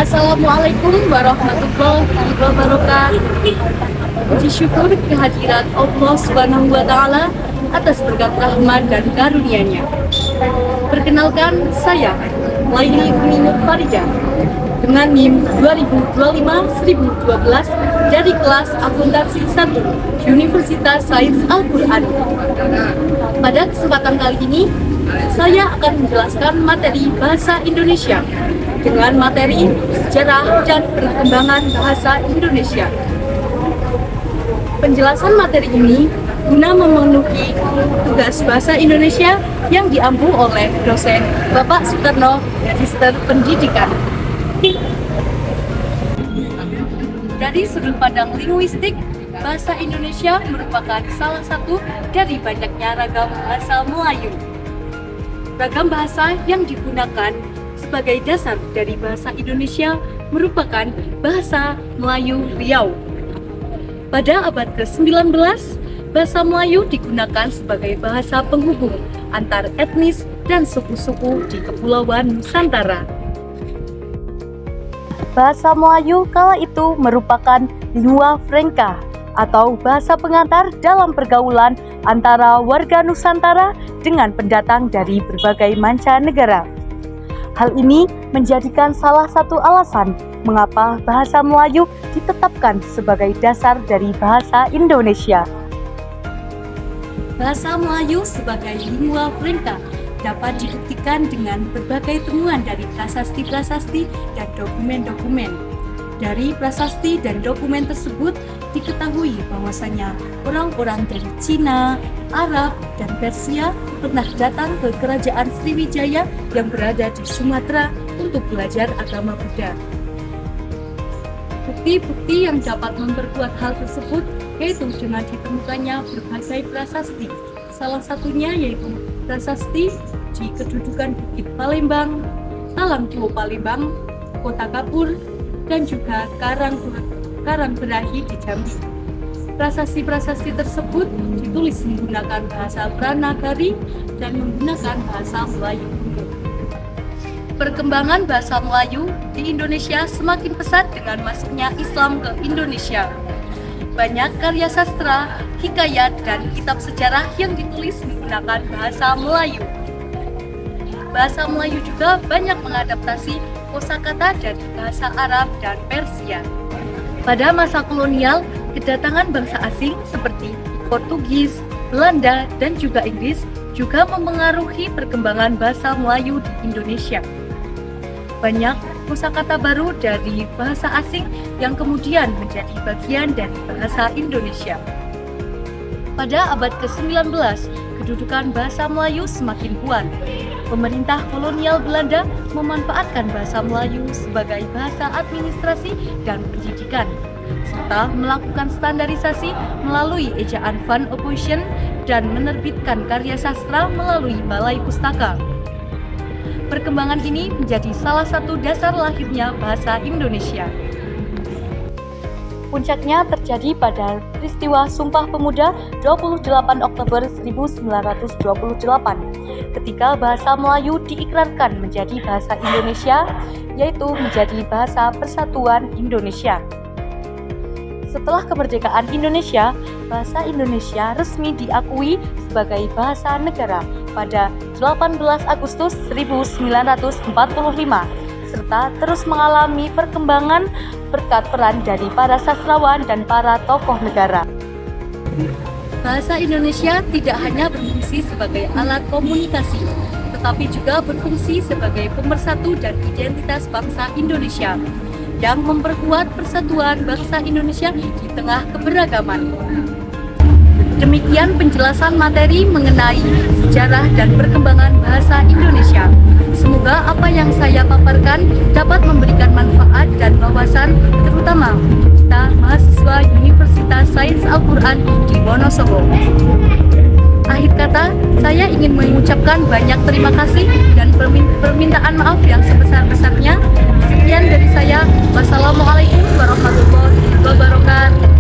Assalamualaikum warahmatullahi wabarakatuh. Puji syukur kehadiran Allah Subhanahu wa Ta'ala atas berkat rahmat dan karunia-Nya. Perkenalkan, saya Laili Umi Nur Farida dengan NIM 2025-1012 dari kelas Akuntansi 1 Universitas Sains Al-Quran. Pada kesempatan kali ini, saya akan menjelaskan materi bahasa Indonesia dengan materi sejarah dan perkembangan bahasa Indonesia. Penjelasan materi ini guna memenuhi tugas bahasa Indonesia yang diampu oleh dosen Bapak Soekarno, Magister Pendidikan. Dari sudut pandang linguistik, bahasa Indonesia merupakan salah satu dari banyaknya ragam bahasa Melayu. Ragam bahasa yang digunakan sebagai dasar dari bahasa Indonesia merupakan bahasa Melayu Riau. Pada abad ke-19, bahasa Melayu digunakan sebagai bahasa penghubung antar etnis dan suku-suku di Kepulauan Nusantara. Bahasa Melayu kala itu merupakan lingua franca atau bahasa pengantar dalam pergaulan antara warga Nusantara dengan pendatang dari berbagai mancanegara. Hal ini menjadikan salah satu alasan mengapa bahasa Melayu ditetapkan sebagai dasar dari bahasa Indonesia. Bahasa Melayu sebagai lingua franca dapat dibuktikan dengan berbagai temuan dari prasasti-prasasti dan dokumen-dokumen. Dari prasasti dan dokumen tersebut diketahui bahwasanya orang-orang dari Cina, Arab, dan Persia pernah datang ke kerajaan Sriwijaya yang berada di Sumatera untuk belajar agama Buddha. Bukti-bukti yang dapat memperkuat hal tersebut yaitu dengan ditemukannya berbagai prasasti. Salah satunya yaitu prasasti di kedudukan Bukit Palembang, Talang Tua Palembang, Kota Kapur, dan juga Karangberahi di Jambi. Prasasti-prasasti tersebut ditulis menggunakan bahasa Pranagari dan menggunakan bahasa Melayu kuno. Perkembangan bahasa Melayu di Indonesia semakin pesat dengan masuknya Islam ke Indonesia. Banyak karya sastra, hikayat, dan kitab sejarah yang ditulis menggunakan bahasa Melayu. Bahasa Melayu juga banyak mengadaptasi kosakata dari bahasa Arab dan Persia. Pada masa kolonial, kedatangan bangsa asing seperti Portugis, Belanda, dan juga Inggris juga mempengaruhi perkembangan bahasa Melayu di Indonesia. Banyak kosakata baru dari bahasa asing yang kemudian menjadi bagian dari bahasa Indonesia. Pada abad ke-19, kedudukan bahasa Melayu semakin kuat. Pemerintah kolonial Belanda memanfaatkan bahasa Melayu sebagai bahasa administrasi dan pendidikan, serta melakukan standarisasi melalui ejaan Van Ophuijsen dan menerbitkan karya sastra melalui Balai Pustaka. Perkembangan ini menjadi salah satu dasar lahirnya bahasa Indonesia. Puncaknya terjadi pada peristiwa Sumpah Pemuda 28 Oktober 1928 ketika bahasa Melayu diikrarkan menjadi bahasa Indonesia, yaitu menjadi bahasa Persatuan Indonesia. Setelah kemerdekaan Indonesia, bahasa Indonesia resmi diakui sebagai bahasa negara pada 18 Agustus 1945 serta terus mengalami perkembangan berkat peran dari para sastrawan dan para tokoh negara. Bahasa Indonesia tidak hanya berfungsi sebagai alat komunikasi, tetapi juga berfungsi sebagai pemersatu dan identitas bangsa Indonesia yang memperkuat persatuan bangsa Indonesia di tengah keberagaman. Demikian penjelasan materi mengenai sejarah dan perkembangan bahasa Indonesia. Semoga apa yang saya paparkan dapat memberikan manfaat dan wawasan terutama untuk kita mahasiswa Universitas Sains Al-Quran di Wonosobo. Akhir kata, saya ingin mengucapkan banyak terima kasih dan permintaan maaf yang sebesar-besarnya. Sekian dari saya. Wassalamualaikum warahmatullahi wabarakatuh.